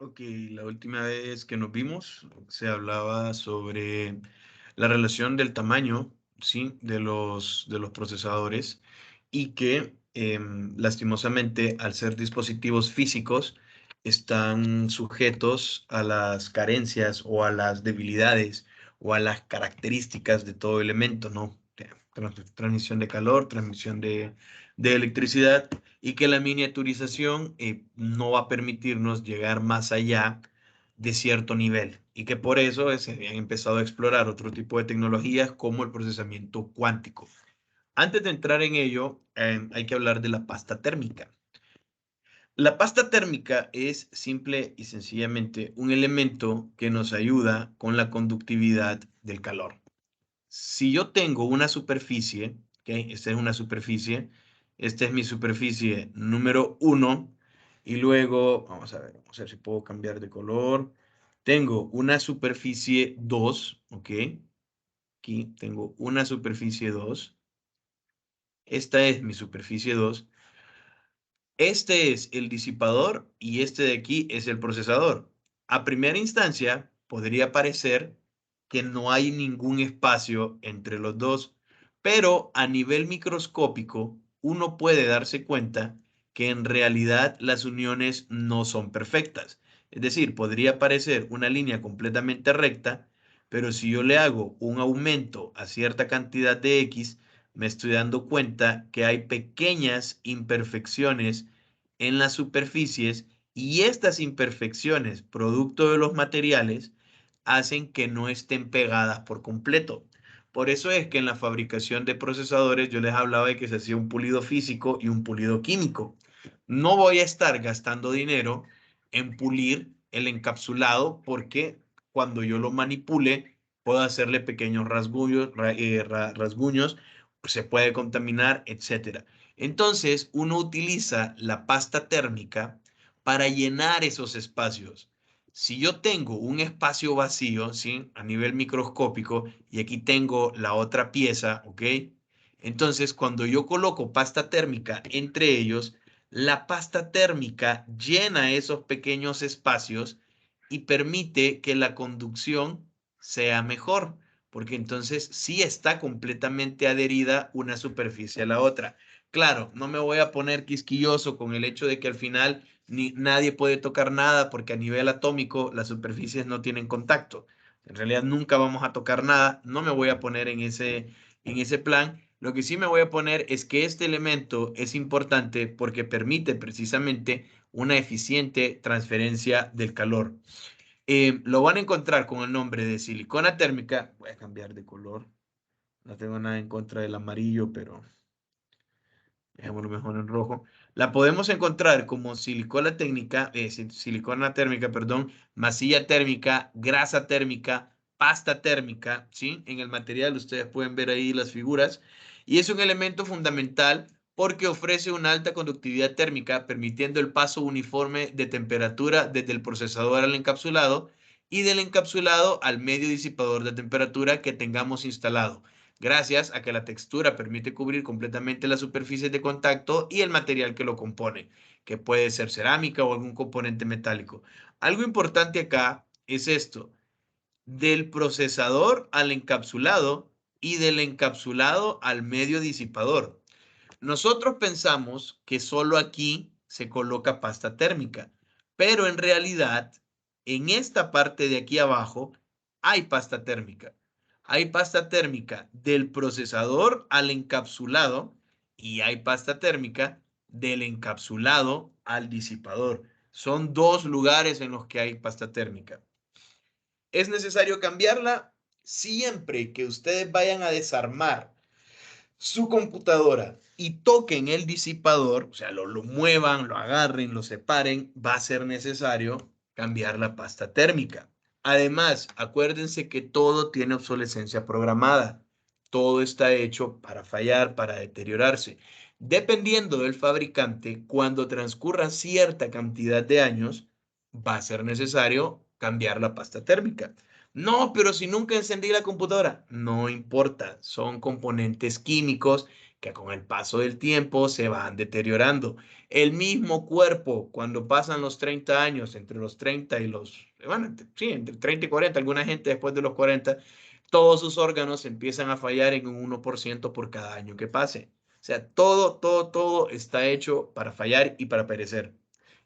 Ok, la última vez que nos vimos se hablaba sobre la relación del tamaño, ¿sí? de los procesadores y que lastimosamente al ser dispositivos físicos están sujetos a las carencias o a las debilidades o a las características de todo elemento, ¿no? Transmisión de calor, transmisión de electricidad y que la miniaturización no va a permitirnos llegar más allá de cierto nivel y que por eso se habían empezado a explorar otro tipo de tecnologías como el procesamiento cuántico. Antes de entrar en ello, hay que hablar de la pasta térmica. La pasta térmica es simple y sencillamente un elemento que nos ayuda con la conductividad del calor. Si yo tengo una superficie, ¿ok? Esta es una superficie, esta es mi superficie número 1, y luego, vamos a ver si puedo cambiar de color. Tengo una superficie 2, ¿ok? Aquí tengo una superficie 2. Esta es mi superficie 2. Este es el disipador y este de aquí es el procesador. A primera instancia, podría parecer que no hay ningún espacio entre los dos, pero a nivel microscópico uno puede darse cuenta que en realidad las uniones no son perfectas. Es decir, podría parecer una línea completamente recta, pero si yo le hago un aumento a cierta cantidad de X, me estoy dando cuenta que hay pequeñas imperfecciones en las superficies y estas imperfecciones, producto de los materiales, hacen que no estén pegadas por completo. Por eso es que en la fabricación de procesadores yo les hablaba de que se hacía un pulido físico y un pulido químico. No voy a estar gastando dinero en pulir el encapsulado porque cuando yo lo manipule puedo hacerle pequeños rasguños, se puede contaminar, etcétera. Entonces, uno utiliza la pasta térmica para llenar esos espacios. Si yo tengo un espacio vacío, ¿sí? A nivel microscópico, y aquí tengo la otra pieza, ¿ok? Entonces, cuando yo coloco pasta térmica entre ellos, la pasta térmica llena esos pequeños espacios y permite que la conducción sea mejor, porque entonces sí está completamente adherida una superficie a la otra. Claro, no me voy a poner quisquilloso con el hecho de que al final nadie puede tocar nada porque a nivel atómico las superficies no tienen contacto. En realidad nunca vamos a tocar nada. No me voy a poner en ese plan. Lo que sí me voy a poner es que este elemento es importante porque permite precisamente una eficiente transferencia del calor. Lo van a encontrar con el nombre de silicona térmica. Voy a cambiar de color. No tengo nada en contra del amarillo, pero dejémoslo mejor en rojo. La podemos encontrar como silicona térmica, perdón, masilla térmica, grasa térmica, pasta térmica, ¿sí? En el material ustedes pueden ver ahí las figuras. Y es un elemento fundamental porque ofrece una alta conductividad térmica, permitiendo el paso uniforme de temperatura desde el procesador al encapsulado y del encapsulado al medio disipador de temperatura que tengamos instalado, gracias a que la textura permite cubrir completamente las superficies de contacto y el material que lo compone, que puede ser cerámica o algún componente metálico. Algo importante acá es esto: del procesador al encapsulado y del encapsulado al medio disipador. Nosotros pensamos que solo aquí se coloca pasta térmica, pero en realidad en esta parte de aquí abajo hay pasta térmica. Hay pasta térmica del procesador al encapsulado y hay pasta térmica del encapsulado al disipador. Son dos lugares en los que hay pasta térmica. ¿Es necesario cambiarla? Siempre que ustedes vayan a desarmar su computadora y toquen el disipador, o sea, lo muevan, lo agarren, lo separen, va a ser necesario cambiar la pasta térmica. Además, acuérdense que todo tiene obsolescencia programada. Todo está hecho para fallar, para deteriorarse. Dependiendo del fabricante, cuando transcurra cierta cantidad de años, va a ser necesario cambiar la pasta térmica. No, pero si nunca encendí la computadora, no importa, son componentes químicos que con el paso del tiempo se van deteriorando. El mismo cuerpo, cuando pasan los 30 años, entre los 30 y los, bueno, sí, entre 30 y 40, alguna gente después de los 40, todos sus órganos empiezan a fallar en un 1% por cada año que pase. O sea, todo está hecho para fallar y para perecer.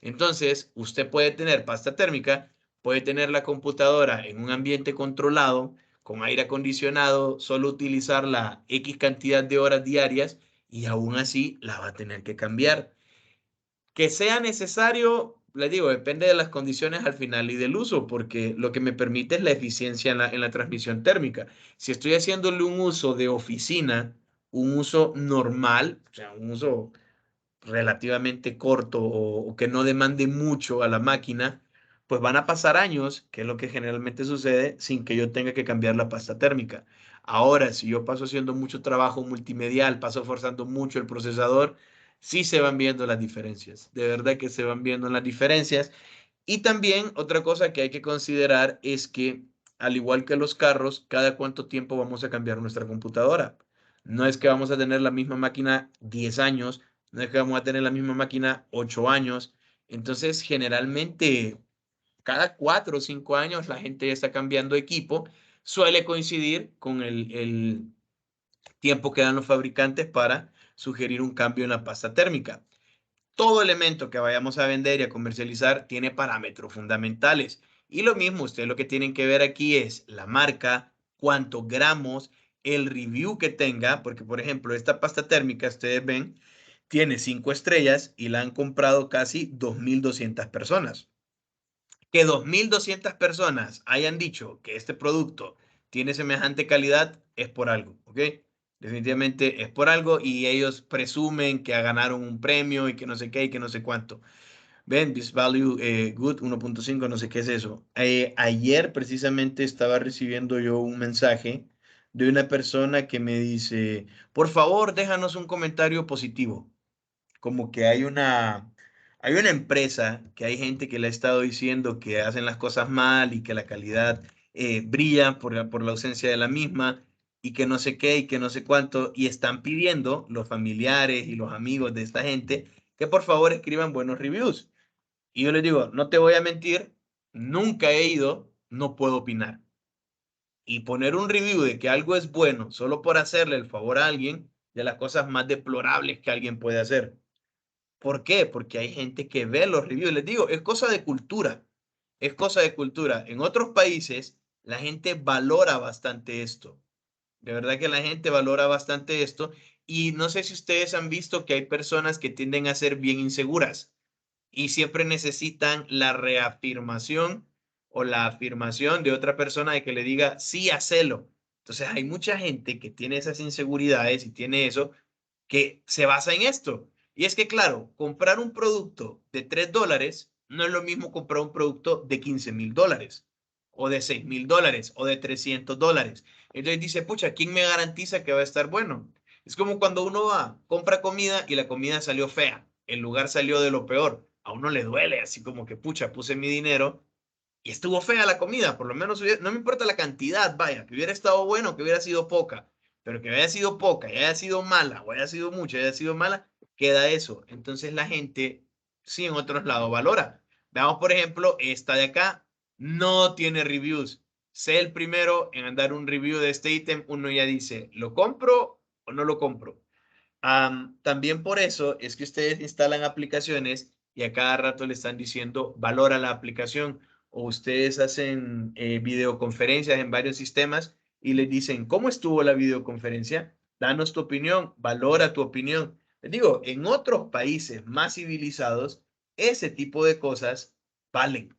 Entonces, usted puede tener pasta térmica, puede tener la computadora en un ambiente controlado, con aire acondicionado, solo utilizarla X cantidad de horas diarias y aún así la va a tener que cambiar. Que sea necesario, les digo, depende de las condiciones al final y del uso, porque lo que me permite es la eficiencia en la transmisión térmica. Si estoy haciéndole un uso de oficina, un uso normal, o sea, un uso relativamente corto o que no demande mucho a la máquina, pues van a pasar años, que es lo que generalmente sucede, sin que yo tenga que cambiar la pasta térmica. Ahora, si yo paso haciendo mucho trabajo multimedial, paso forzando mucho el procesador, sí se van viendo las diferencias. De verdad que se van viendo las diferencias. Y también otra cosa que hay que considerar es que, al igual que los carros, cada cuánto tiempo vamos a cambiar nuestra computadora. No es que vamos a tener la misma máquina 10 años, no es que vamos a tener la misma máquina 8 años. Entonces, generalmente, cada 4 o 5 años la gente está cambiando equipo. Suele coincidir con el tiempo que dan los fabricantes para sugerir un cambio en la pasta térmica. Todo elemento que vayamos a vender y a comercializar tiene parámetros fundamentales. Y lo mismo, ustedes lo que tienen que ver aquí es la marca, cuántos gramos, el review que tenga, porque por ejemplo, esta pasta térmica, ustedes ven, tiene 5 estrellas y la han comprado casi 2.200 personas. Que 2.200 personas hayan dicho que este producto tiene semejante calidad es por algo, ¿ok? Definitivamente es por algo y ellos presumen que ganaron un premio y que no sé qué y que no sé cuánto. Ven, this value good 1.5, no sé qué es eso. Ayer precisamente estaba recibiendo yo un mensaje de una persona que me dice, por favor, déjanos un comentario positivo. Como que hay una empresa que hay gente que le ha estado diciendo que hacen las cosas mal y que la calidad brilla por la ausencia de la misma y que no sé qué y que no sé cuánto, y están pidiendo los familiares y los amigos de esta gente que por favor escriban buenos reviews. Y yo les digo, no te voy a mentir, nunca he ido, no puedo opinar. Y poner un review de que algo es bueno solo por hacerle el favor a alguien, de las cosas más deplorables que alguien puede hacer. ¿Por qué? Porque hay gente que ve los reviews. Les digo, es cosa de cultura. Es cosa de cultura. En otros países, la gente valora bastante esto. De verdad que la gente valora bastante esto. Y no sé si ustedes han visto que hay personas que tienden a ser bien inseguras y siempre necesitan la reafirmación o la afirmación de otra persona de que le diga, sí, hacelo. Entonces hay mucha gente que tiene esas inseguridades y tiene eso que se basa en esto. Y es que, claro, comprar un producto de $3 no es lo mismo comprar un producto de $15.000 o de $6.000 o de $300. Entonces dice, pucha, ¿quién me garantiza que va a estar bueno? Es como cuando uno va, compra comida y la comida salió fea, el lugar salió de lo peor. A uno le duele, así como que, pucha, puse mi dinero y estuvo fea la comida, por lo menos no me importa la cantidad, vaya, que hubiera estado bueno, que hubiera sido poca, pero que haya sido poca, y haya sido mala, o haya sido mucha, haya sido mala, queda eso. Entonces la gente, sí, en otros lados valora. Veamos, por ejemplo, esta de acá, no tiene reviews. Sé el primero en dar un review de este ítem, uno ya dice, ¿lo compro o no lo compro? También por eso es que ustedes instalan aplicaciones y a cada rato le están diciendo valora la aplicación, o ustedes hacen videoconferencias en varios sistemas y les dicen ¿cómo estuvo la videoconferencia? Danos tu opinión, valora tu opinión. Les digo, en otros países más civilizados, ese tipo de cosas valen,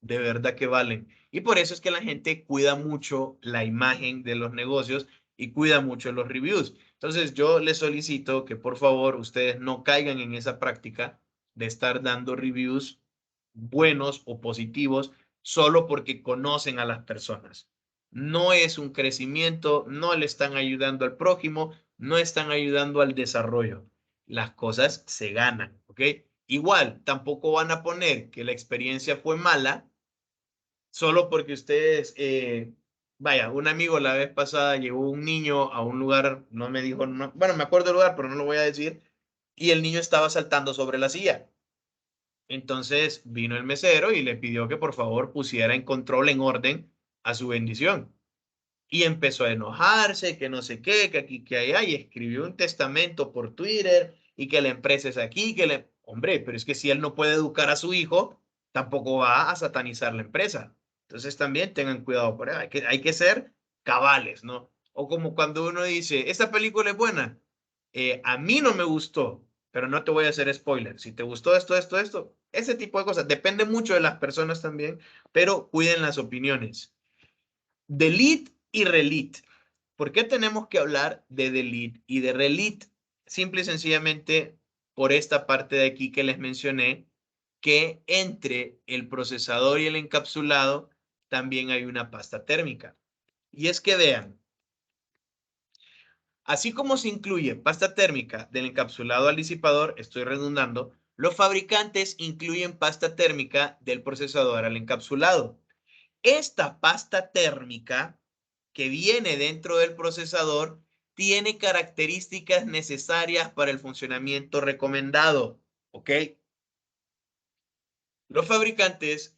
de verdad que valen. Y por eso es que la gente cuida mucho la imagen de los negocios y cuida mucho los reviews. Entonces yo les solicito que por favor ustedes no caigan en esa práctica de estar dando reviews buenos o positivos solo porque conocen a las personas. No es un crecimiento, no le están ayudando al prójimo, no están ayudando al desarrollo. Las cosas se ganan, ¿ok? Igual, tampoco van a poner que la experiencia fue mala solo porque ustedes, vaya, un amigo la vez pasada llevó un niño a un lugar, no me dijo, bueno, me acuerdo del lugar, pero no lo voy a decir, y el niño estaba saltando sobre la silla. Entonces vino el mesero y le pidió que por favor pusiera en control, en orden a su bendición. Y empezó a enojarse, que no sé qué, que aquí, que allá, y escribió un testamento por Twitter y que la empresa es aquí, que le... Hombre, pero es que si él no puede educar a su hijo, tampoco va a satanizar la empresa. Entonces también tengan cuidado por eso. Hay que ser cabales, ¿no? O como cuando uno dice, esta película es buena, a mí no me gustó, pero no te voy a hacer spoiler. Si te gustó esto, esto, esto, ese tipo de cosas. Depende mucho de las personas también, pero cuiden las opiniones. Delete y Relite. ¿Por qué tenemos que hablar de Delete y de Relite? Simple y sencillamente por esta parte de aquí que les mencioné, que entre el procesador y el encapsulado también hay una pasta térmica. Y es que vean, así como se incluye pasta térmica del encapsulado al disipador, estoy redundando, los fabricantes incluyen pasta térmica del procesador al encapsulado. Esta pasta térmica que viene dentro del procesador tiene características necesarias para el funcionamiento recomendado. ¿Ok? Los fabricantes,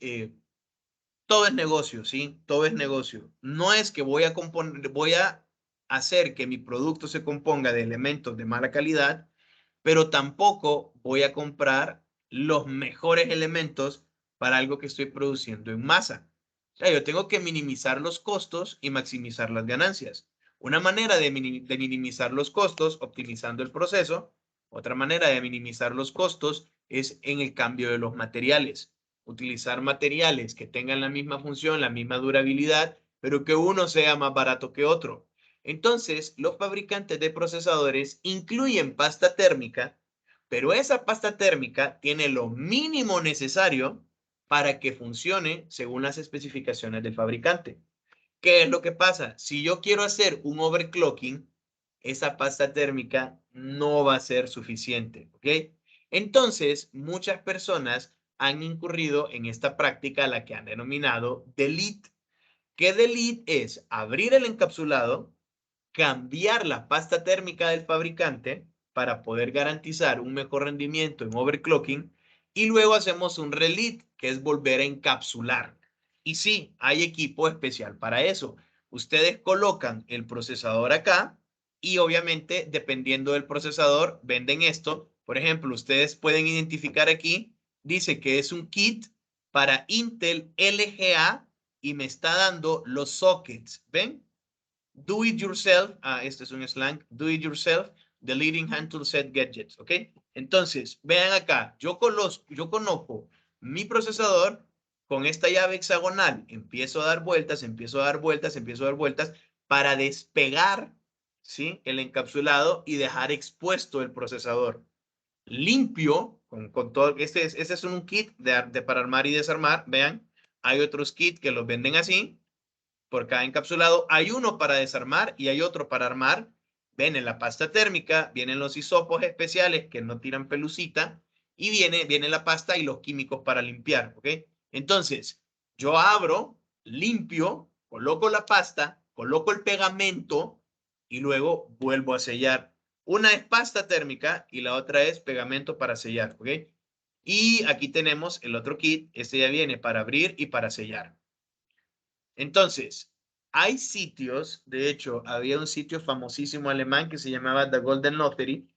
todo es negocio, ¿sí? Todo es negocio. No es que voy a hacer que mi producto se componga de elementos de mala calidad, pero tampoco voy a comprar los mejores elementos para algo que estoy produciendo en masa. O sea, yo tengo que minimizar los costos y maximizar las ganancias. Una manera de minimizar los costos, optimizando el proceso. Otra manera de minimizar los costos es en el cambio de los materiales. Utilizar materiales que tengan la misma función, la misma durabilidad, pero que uno sea más barato que otro. Entonces, los fabricantes de procesadores incluyen pasta térmica, pero esa pasta térmica tiene lo mínimo necesario para que funcione según las especificaciones del fabricante. ¿Qué es lo que pasa? Si yo quiero hacer un overclocking, esa pasta térmica no va a ser suficiente, ¿ok? Entonces, muchas personas han incurrido en esta práctica, la que han denominado delete. ¿Qué delete es? Abrir el encapsulado, cambiar la pasta térmica del fabricante para poder garantizar un mejor rendimiento en overclocking y luego hacemos un relite, que es volver a encapsular. Y sí, hay equipo especial para eso. Ustedes colocan el procesador acá y obviamente dependiendo del procesador venden esto. Por ejemplo, ustedes pueden identificar aquí, dice que es un kit para Intel LGA y me está dando los sockets. ¿Ven? Do it yourself, este es un slang, do it yourself, the leading hand tool set gadgets, ¿ok? Entonces, vean acá, yo conozco mi procesador con esta llave hexagonal, empiezo a dar vueltas, empiezo a dar vueltas, empiezo a dar vueltas para despegar, ¿sí? El encapsulado y dejar expuesto el procesador. Limpio, con todo, este es un kit para armar y desarmar, vean, hay otros kits que los venden así, por cada encapsulado. Hay uno para desarmar y hay otro para armar. Ven, en la pasta térmica vienen los hisopos especiales que no tiran pelucita y viene la pasta y los químicos para limpiar, ¿ok? Entonces, yo abro, limpio, coloco la pasta, coloco el pegamento y luego vuelvo a sellar. Una es pasta térmica y la otra es pegamento para sellar, ¿ok? Y aquí tenemos el otro kit. Este ya viene para abrir y para sellar. Entonces, hay sitios, de hecho, había un sitio famosísimo alemán que se llamaba The Golden Lottery,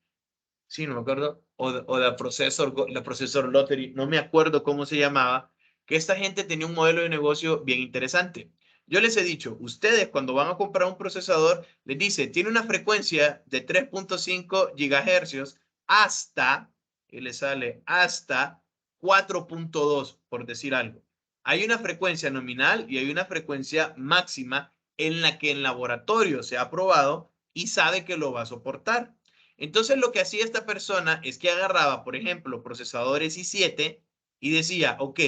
sí, no me acuerdo, o la Processor Lottery, no me acuerdo cómo se llamaba, que esta gente tenía un modelo de negocio bien interesante. Yo les he dicho, ustedes cuando van a comprar un procesador, les dice, tiene una frecuencia de 3.5 gigahercios hasta, y le sale hasta 4.2, por decir algo. Hay una frecuencia nominal y hay una frecuencia máxima en la que en laboratorio se ha probado y sabe que lo va a soportar. Entonces lo que hacía esta persona es que agarraba, por ejemplo, procesadores i7 y decía, ok,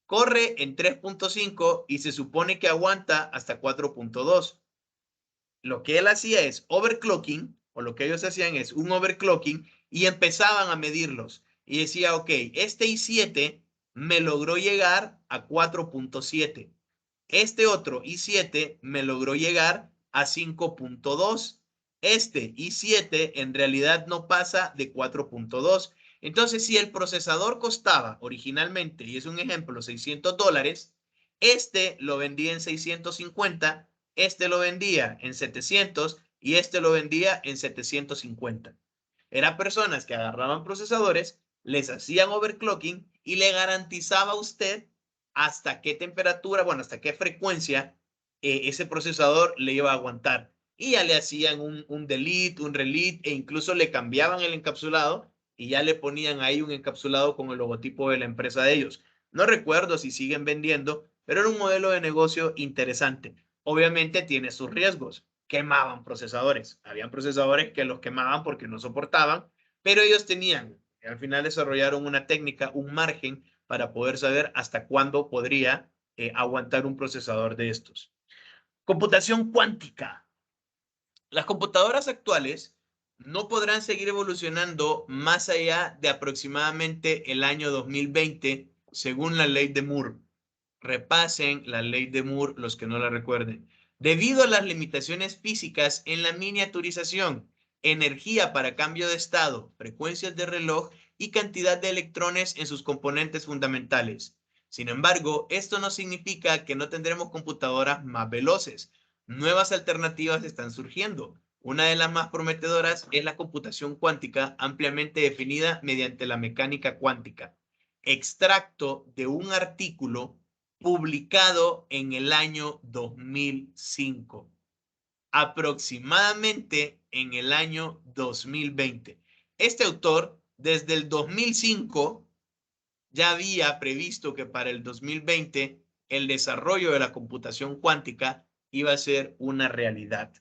corre en 3.5 y se supone que aguanta hasta 4.2. Lo que él hacía es overclocking, o lo que ellos hacían es un overclocking y empezaban a medirlos. Y decía, ok, este i7 me logró llegar a 4.7. Este otro i7 me logró llegar a 5.2. Este i7 en realidad no pasa de 4.2. Entonces, si el procesador costaba originalmente, y es un ejemplo, $600, este lo vendía en 650, este lo vendía en 700 y este lo vendía en 750. Eran personas que agarraban procesadores, les hacían overclocking y le garantizaba a usted hasta qué temperatura, bueno, hasta qué frecuencia ese procesador le iba a aguantar. Y ya le hacían un delete, un relete, e incluso le cambiaban el encapsulado y ya le ponían ahí un encapsulado con el logotipo de la empresa de ellos. No recuerdo si siguen vendiendo, pero era un modelo de negocio interesante. Obviamente tiene sus riesgos. Quemaban procesadores. Habían procesadores que los quemaban porque no soportaban, pero ellos tenían, al final desarrollaron una técnica, un margen para poder saber hasta cuándo podría aguantar un procesador de estos. Computación cuántica. Las computadoras actuales no podrán seguir evolucionando más allá de aproximadamente el año 2020, según la ley de Moore. Repasen la ley de Moore los que no la recuerden. Debido a las limitaciones físicas en la miniaturización, energía para cambio de estado, frecuencias de reloj y cantidad de electrones en sus componentes fundamentales. Sin embargo, esto no significa que no tendremos computadoras más veloces. Nuevas alternativas están surgiendo. Una de las más prometedoras es la computación cuántica, ampliamente definida mediante la mecánica cuántica. Extracto de un artículo publicado en el año 2005, aproximadamente en el año 2020. Este autor, desde el 2005, ya había previsto que para el 2020 el desarrollo de la computación cuántica iba a ser una realidad.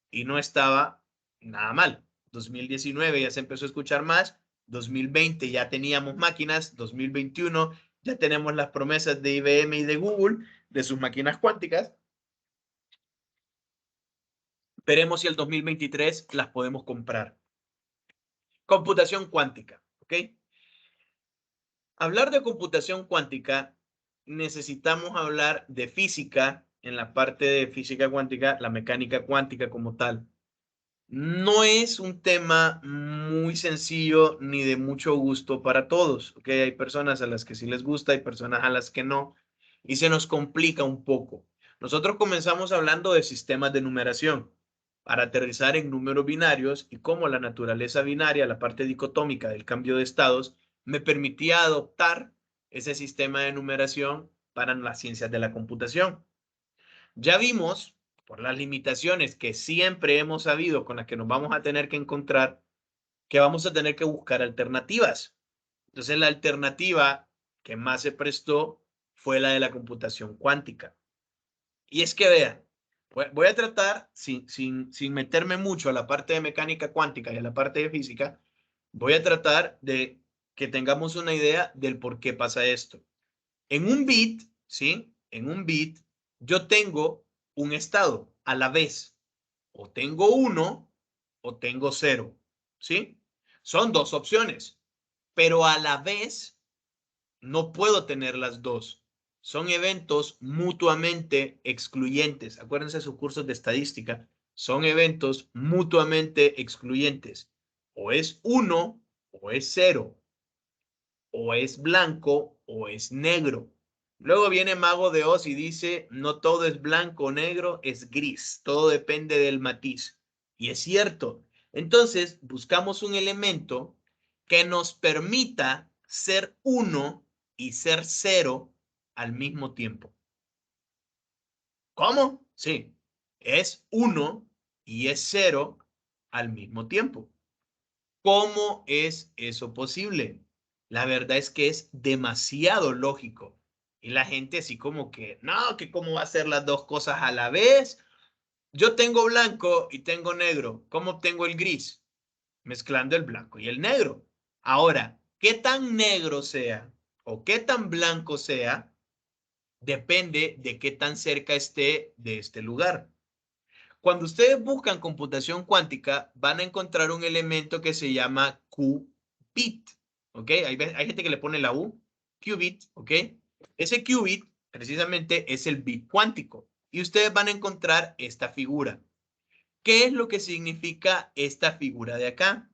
Y no estaba nada mal. 2019 ya se empezó a escuchar más, 2020 ya teníamos máquinas, 2021 ya tenemos las promesas de IBM y de Google de sus máquinas cuánticas. Veremos si el 2023 las podemos comprar. Computación cuántica, ¿ok? Hablar de computación cuántica, necesitamos hablar de física, en la parte de física cuántica, la mecánica cuántica como tal. No es un tema muy sencillo ni de mucho gusto para todos, ¿ok? Hay personas a las que sí les gusta, hay personas a las que no, y se nos complica un poco. Nosotros comenzamos hablando de sistemas de numeración para aterrizar en números binarios y cómo la naturaleza binaria, la parte dicotómica del cambio de estados, me permitía adoptar ese sistema de numeración para las ciencias de la computación. Ya vimos, por las limitaciones que siempre hemos sabido con las que nos vamos a tener que encontrar, que vamos a tener que buscar alternativas. Entonces, la alternativa que más se prestó fue la de la computación cuántica. Y es que vean, voy a tratar, sin meterme mucho a la parte de mecánica cuántica y a la parte de física, voy a tratar de que tengamos una idea del por qué pasa esto. En un bit, ¿sí? En un bit, yo tengo un estado a la vez. O tengo 1 o tengo 0, ¿sí? Son dos opciones, pero a la vez no puedo tener las dos. Son eventos mutuamente excluyentes. Acuérdense de sus cursos de estadística. Son eventos mutuamente excluyentes. O es 1 o es 0. O es blanco o es negro. Luego viene Mago de Oz y dice, no todo es blanco o negro, es gris. Todo depende del matiz. Y es cierto. Entonces, buscamos un elemento que nos permita ser 1 y ser 0 al mismo tiempo. ¿Cómo? Sí, es 1 y es 0 al mismo tiempo. ¿Cómo es eso posible? La verdad es que es demasiado lógico. Y la gente así como que, no, que cómo va a ser las dos cosas a la vez. Yo tengo blanco y tengo negro. ¿Cómo obtengo el gris? Mezclando el blanco y el negro. Ahora, qué tan negro sea o qué tan blanco sea, depende de qué tan cerca esté de este lugar. Cuando ustedes buscan computación cuántica, van a encontrar un elemento que se llama qubit, ¿ok? Hay gente que le pone la U, qubit, ¿ok? Ese qubit precisamente es el bit cuántico. Y ustedes van a encontrar esta figura. ¿Qué es lo que significa esta figura de acá?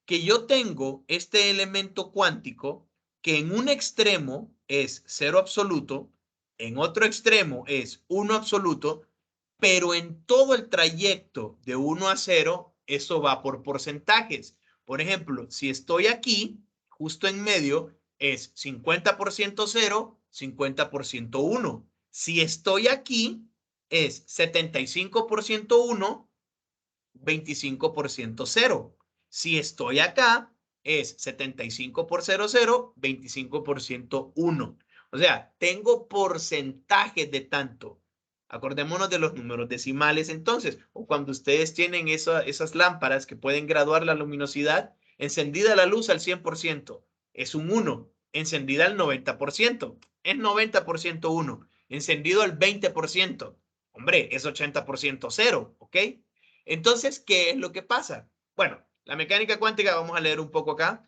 Que yo tengo este elemento cuántico que en un extremo es 0 absoluto, en otro extremo es 1 absoluto, pero en todo el trayecto de 1 a 0, eso va por porcentajes. Por ejemplo, si estoy aquí, justo en medio, es 50% 0, 50% 1. Si estoy aquí, es 75% 1, 25% 0. Si estoy acá, es 75 por 0, 0, 25% 1. O sea, tengo porcentajes de tanto. Acordémonos de los números decimales entonces, o cuando ustedes tienen esas lámparas que pueden graduar la luminosidad, encendida la luz al 100%, es un 1, encendida al 90%, es 90% 1, encendido al 20%, hombre, es 80% 0, ¿ok? Entonces, ¿qué es lo que pasa? Bueno, la mecánica cuántica, vamos a leer un poco acá.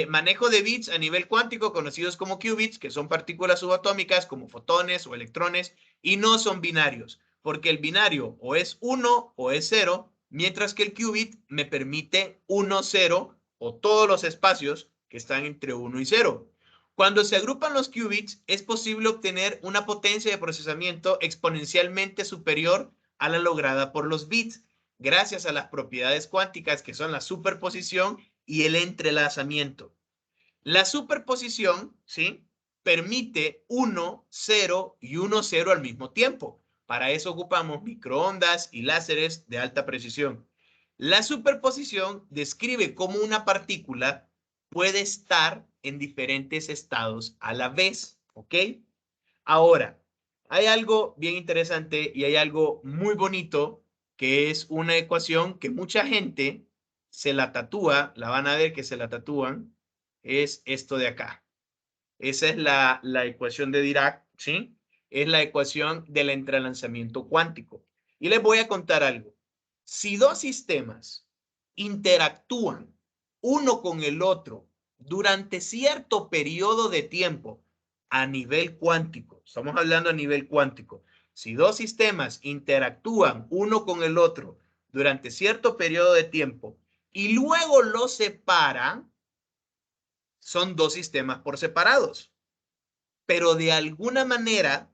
Manejo de bits a nivel cuántico, conocidos como qubits, que son partículas subatómicas como fotones o electrones, y no son binarios, porque el binario o es 1 o es 0, mientras que el qubit me permite 1, 0 o todos los espacios que están entre 1 y 0. Cuando se agrupan los qubits, es posible obtener una potencia de procesamiento exponencialmente superior a la lograda por los bits, gracias a las propiedades cuánticas que son la superposición y el entrelazamiento. La superposición, ¿sí?, permite 1, 0 y 1, 0 al mismo tiempo. Para eso ocupamos microondas y láseres de alta precisión. La superposición describe cómo una partícula puede estar en diferentes estados a la vez, ¿ok? Ahora, hay algo bien interesante y hay algo muy bonito que es una ecuación que mucha gente se la tatúa, la van a ver que se la tatúan, es esto de acá. Esa es la ecuación de Dirac, ¿sí? Es la ecuación del entrelazamiento cuántico. Y les voy a contar algo. Si dos sistemas interactúan uno con el otro durante cierto periodo de tiempo a nivel cuántico, estamos hablando a nivel cuántico, si dos sistemas interactúan uno con el otro durante cierto periodo de tiempo y luego los separan, son dos sistemas por separados. Pero de alguna manera,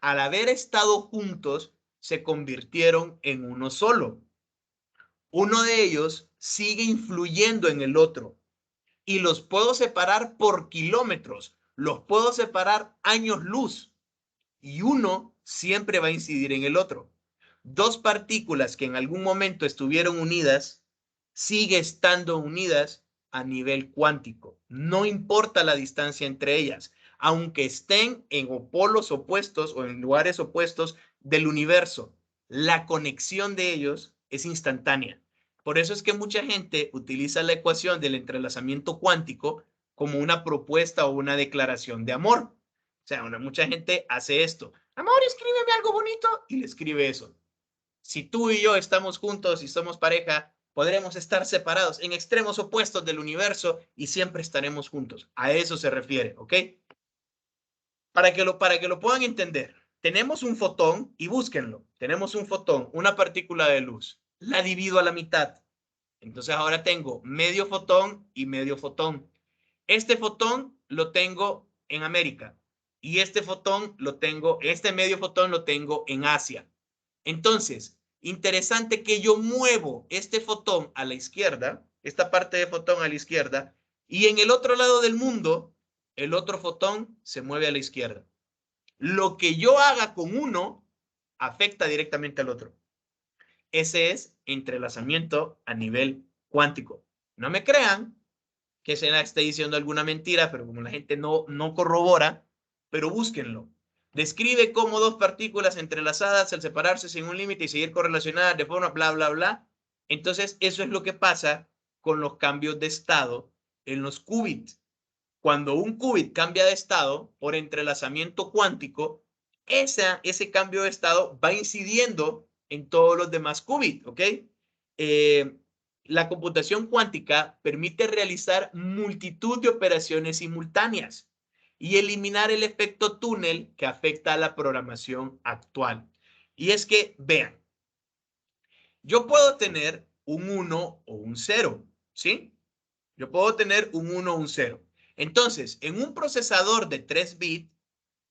al haber estado juntos, se convirtieron en uno solo. Uno de ellos sigue influyendo en el otro y los puedo separar por kilómetros, los puedo separar años luz y uno siempre va a incidir en el otro. Dos partículas que en algún momento estuvieron unidas, sigue estando unidas a nivel cuántico. No importa la distancia entre ellas, aunque estén en polos opuestos o en lugares opuestos del universo, la conexión de ellos es instantánea. Por eso es que mucha gente utiliza la ecuación del entrelazamiento cuántico como una propuesta o una declaración de amor. O sea, mucha gente hace esto. Amor, escríbeme algo bonito y le escribe eso. Si tú y yo estamos juntos y somos pareja, podremos estar separados en extremos opuestos del universo y siempre estaremos juntos. A eso se refiere, ¿ok? Para que lo puedan entender, tenemos un fotón y búsquenlo. Tenemos un fotón, una partícula de luz. La divido a la mitad. Entonces ahora tengo medio fotón y medio fotón. Este fotón lo tengo en América y este medio fotón lo tengo en Asia. Entonces, interesante que yo muevo este fotón a la izquierda, esta parte de fotón a la izquierda, y en el otro lado del mundo, el otro fotón se mueve a la izquierda. Lo que yo haga con uno afecta directamente al otro. Ese es entrelazamiento a nivel cuántico. No me crean que se la esté diciendo alguna mentira, pero como la gente no corrobora, pero búsquenlo. Describe cómo dos partículas entrelazadas al separarse sin un límite y seguir correlacionadas de forma bla, bla, bla. Entonces, eso es lo que pasa con los cambios de estado en los qubits. Cuando un qubit cambia de estado por entrelazamiento cuántico, ese cambio de estado va incidiendo en todos los demás qubits, ¿ok? La computación cuántica permite realizar multitud de operaciones simultáneas. y eliminar el efecto túnel que afecta a la programación actual. Y es que, vean, yo puedo tener un 1 o un 0, ¿sí? Yo puedo tener un 1 o un 0. Entonces, en un procesador de 3 bits,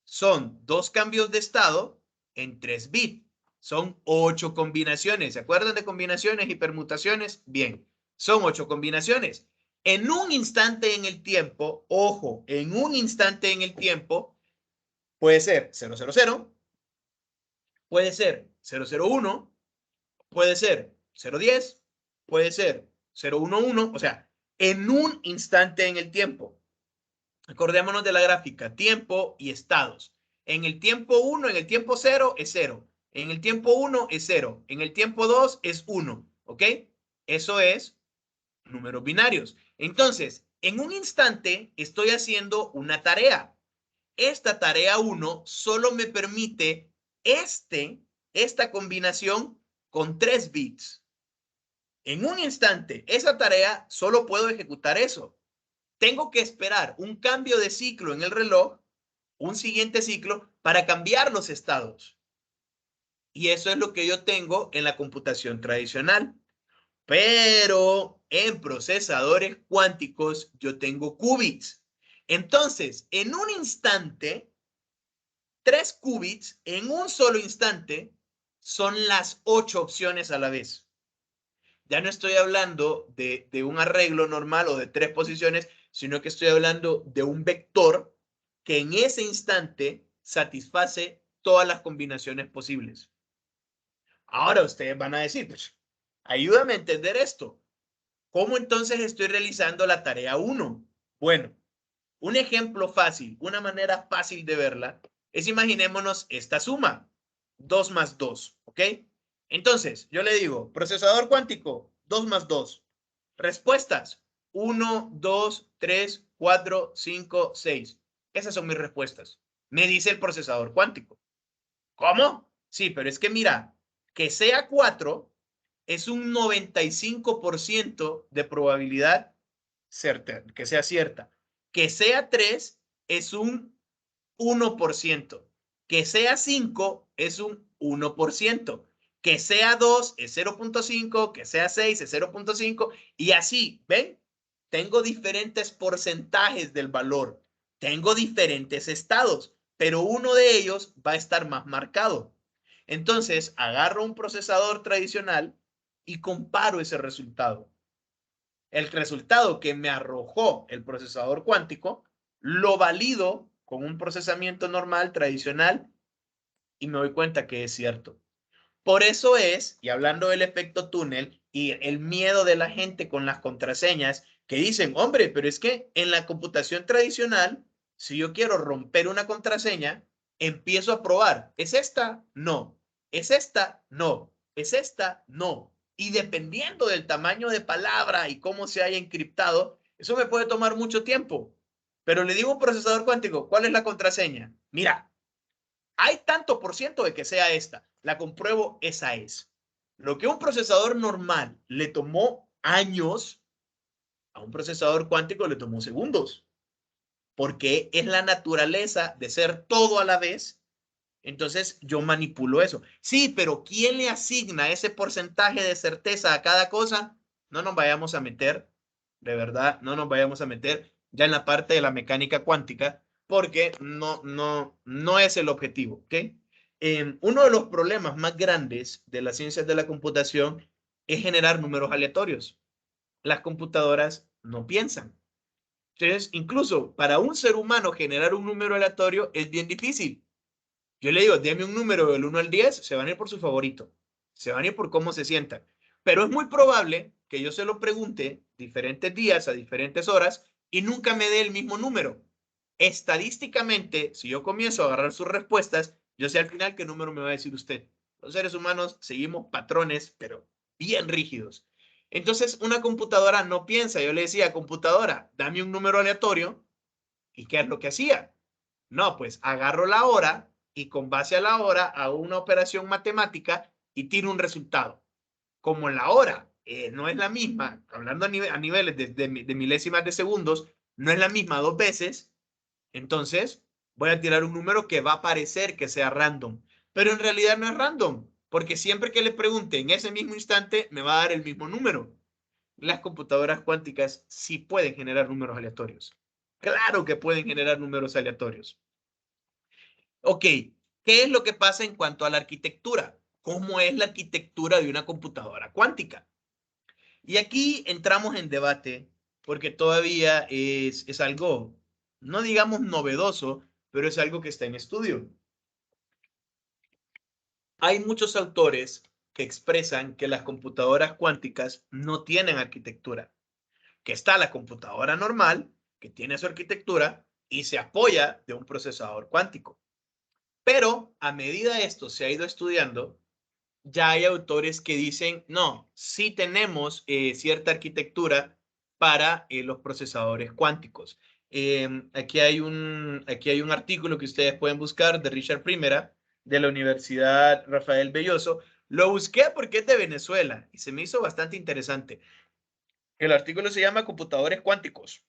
son 2 cambios de estado en 3 bits. Son 8 combinaciones. ¿Se acuerdan de combinaciones y permutaciones? Bien, son 8 combinaciones. En un instante en el tiempo, ojo, en un instante en el tiempo, puede ser 000, puede ser 001, puede ser 010, puede ser 011, o sea, en un instante en el tiempo. Acordémonos de la gráfica, tiempo y estados. En el tiempo 1, en el tiempo 0 es 0. En el tiempo 1 es 0. En el tiempo 2 es 1. ¿Ok? Eso es números binarios. Entonces, en un instante estoy haciendo una tarea. Esta tarea 1 solo me permite esta combinación con 3 bits. En un instante, esa tarea solo puedo ejecutar eso. Tengo que esperar un cambio de ciclo en el reloj, un siguiente ciclo, para cambiar los estados. Y eso es lo que yo tengo en la computación tradicional. Pero en procesadores cuánticos yo tengo qubits. Entonces, en un instante, 3 qubits en un solo instante son las 8 opciones a la vez. Ya no estoy hablando de un arreglo normal o de 3 posiciones, sino que estoy hablando de un vector que en ese instante satisface todas las combinaciones posibles. Ahora ustedes van a decir, pues, ayúdame a entender esto. ¿Cómo entonces estoy realizando la tarea 1? Bueno, un ejemplo fácil, una manera fácil de verla, es imaginémonos esta suma, 2 más 2, ¿ok? Entonces, yo le digo, procesador cuántico, 2 más 2. Respuestas, 1, 2, 3, 4, 5, 6. Esas son mis respuestas. Me dice el procesador cuántico. ¿Cómo? Sí, pero es que mira, que sea 4 es un 95% de probabilidad que sea cierta. Que sea 3 es un 1%. Que sea 5 es un 1%. Que sea 2 es 0.5, que sea 6 es 0.5 y así, ¿ven? Tengo diferentes porcentajes del valor. Tengo diferentes estados, pero uno de ellos va a estar más marcado. Entonces, agarro un procesador tradicional y comparo ese resultado. El resultado que me arrojó el procesador cuántico, lo valido con un procesamiento normal, tradicional, y me doy cuenta que es cierto. Por eso es, y hablando del efecto túnel y el miedo de la gente con las contraseñas, que dicen, hombre, pero es que en la computación tradicional, si yo quiero romper una contraseña, empiezo a probar, ¿es esta? No. ¿Es esta? No. ¿Es esta? No. Y dependiendo del tamaño de palabra y cómo se haya encriptado, eso me puede tomar mucho tiempo. Pero le digo a un procesador cuántico, ¿cuál es la contraseña? Mira, hay tanto por ciento de que sea esta. La compruebo, esa es. Lo que a un procesador normal le tomó años, a un procesador cuántico le tomó segundos. Porque es la naturaleza de ser todo a la vez. Entonces yo manipulo eso. Sí, pero ¿quién le asigna ese porcentaje de certeza a cada cosa? No nos vayamos a meter, de verdad, no nos vayamos a meter ya en la parte de la mecánica cuántica, porque no es el objetivo, ¿ok? Uno de los problemas más grandes de las ciencias de la computación es generar números aleatorios. Las computadoras no piensan. Entonces, incluso para un ser humano generar un número aleatorio es bien difícil. Yo le digo, deme un número del 1 al 10, se van a ir por su favorito. Se van a ir por cómo se sientan. Pero es muy probable que yo se lo pregunte diferentes días a diferentes horas y nunca me dé el mismo número. Estadísticamente, si yo comienzo a agarrar sus respuestas, yo sé al final qué número me va a decir usted. Los seres humanos seguimos patrones, pero bien rígidos. Entonces, una computadora no piensa. Yo le decía, computadora, dame un número aleatorio. ¿Y qué es lo que hacía? No, pues agarro la hora y con base a la hora hago una operación matemática y tiro un resultado. Como la hora no es la misma, hablando a niveles de milésimas de segundos, no es la misma 2 veces, Entonces, voy a tirar un número que va a parecer que sea random, pero en realidad no es random, porque siempre que le pregunte en ese mismo instante, me va a dar el mismo número. Las computadoras cuánticas sí pueden generar números aleatorios. Claro que pueden generar números aleatorios. Ok, ¿qué es lo que pasa en cuanto a la arquitectura? ¿Cómo es la arquitectura de una computadora cuántica? Y aquí entramos en debate porque todavía es algo, no digamos novedoso, pero es algo que está en estudio. Hay muchos autores que expresan que las computadoras cuánticas no tienen arquitectura, que está la computadora normal, que tiene su arquitectura y se apoya de un procesador cuántico. Pero a medida esto se ha ido estudiando, ya hay autores que dicen, no, sí tenemos cierta arquitectura para los procesadores cuánticos. Aquí hay un artículo que ustedes pueden buscar de Richard Primera, de la Universidad Rafael Belloso. Lo busqué porque es de Venezuela y se me hizo bastante interesante. El artículo se llama Computadores cuánticos,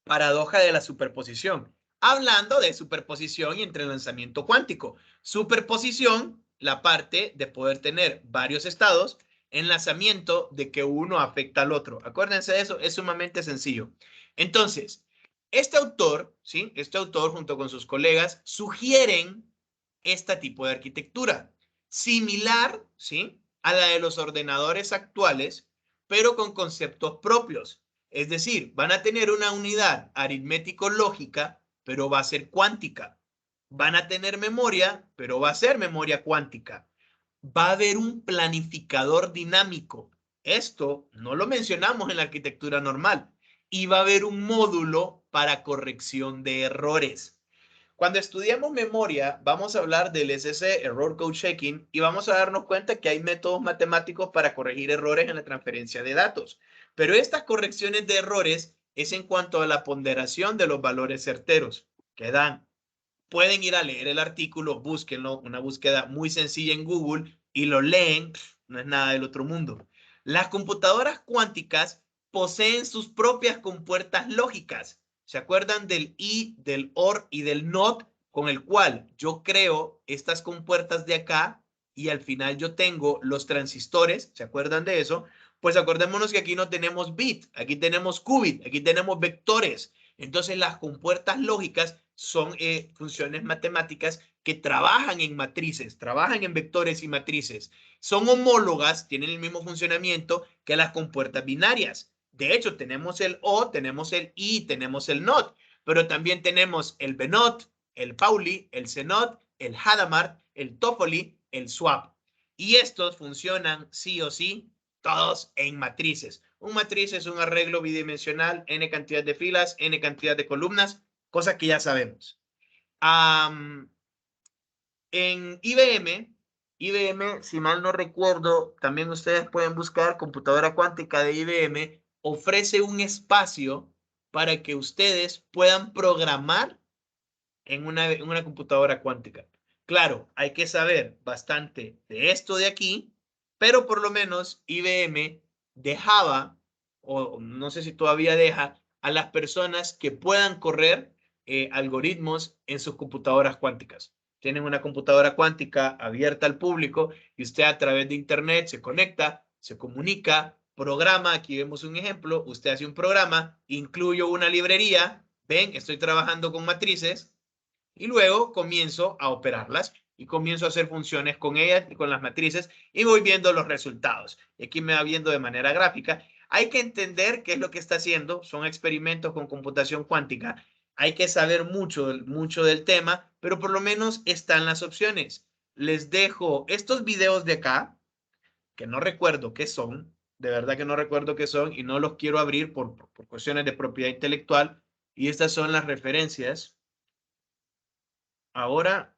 paradoja de la superposición, hablando de superposición y entrelazamiento cuántico. Superposición, la parte de poder tener varios estados, enlazamiento de que uno afecta al otro. Acuérdense de eso, es sumamente sencillo. Entonces, este autor, ¿sí? Este autor junto con sus colegas sugieren este tipo de arquitectura, similar, ¿sí? A la de los ordenadores actuales, pero con conceptos propios. Es decir, van a tener una unidad aritmético-lógica, pero va a ser cuántica. Van a tener memoria, pero va a ser memoria cuántica. Va a haber un planificador dinámico. Esto no lo mencionamos en la arquitectura normal. Y va a haber un módulo para corrección de errores. Cuando estudiamos memoria, vamos a hablar del SC, Error Code Checking, y vamos a darnos cuenta que hay métodos matemáticos para corregir errores en la transferencia de datos. Pero estas correcciones de errores es en cuanto a la ponderación de los valores certeros que dan. Pueden ir a leer el artículo, búsquenlo, una búsqueda muy sencilla en Google y lo leen, no es nada del otro mundo. Las computadoras cuánticas poseen sus propias compuertas lógicas. ¿Se acuerdan del I, del OR y del NOT? Con el cual yo creo estas compuertas de acá y al final yo tengo los transistores. ¿Se acuerdan de eso? Pues acordémonos que aquí no tenemos bit, aquí tenemos qubit, aquí tenemos vectores. Entonces las compuertas lógicas son funciones matemáticas que trabajan en matrices, trabajan en vectores y matrices. Son homólogas, tienen el mismo funcionamiento que las compuertas binarias. De hecho, tenemos el O, tenemos el I, tenemos el NOT, pero también tenemos el BNOT, el Pauli, el CNOT, el Hadamard, el Toffoli, el SWAP. Y estos funcionan sí o sí, todos en matrices. Un matriz es un arreglo bidimensional, n cantidad de filas, n cantidad de columnas, cosas que ya sabemos. En IBM, si mal no recuerdo, también ustedes pueden buscar computadora cuántica de IBM, ofrece un espacio para que ustedes puedan programar en una computadora cuántica. Claro, hay que saber bastante de esto de aquí, pero por lo menos IBM dejaba, o no sé si todavía deja, a las personas que puedan correr algoritmos en sus computadoras cuánticas. Tienen una computadora cuántica abierta al público y usted a través de internet se conecta, se comunica, programa. Aquí vemos un ejemplo. Usted hace un programa, incluyo una librería. Ven, estoy trabajando con matrices y luego comienzo a operarlas y comienzo a hacer funciones con ellas y con las matrices y voy viendo los resultados. Y aquí me va viendo de manera gráfica. Hay que entender qué es lo que está haciendo. Son experimentos con computación cuántica. Hay que saber mucho del tema, pero por lo menos están las opciones. Les dejo estos videos de acá, que no recuerdo qué son, de verdad que no recuerdo qué son y no los quiero abrir por cuestiones de propiedad intelectual. Y estas son las referencias. Ahora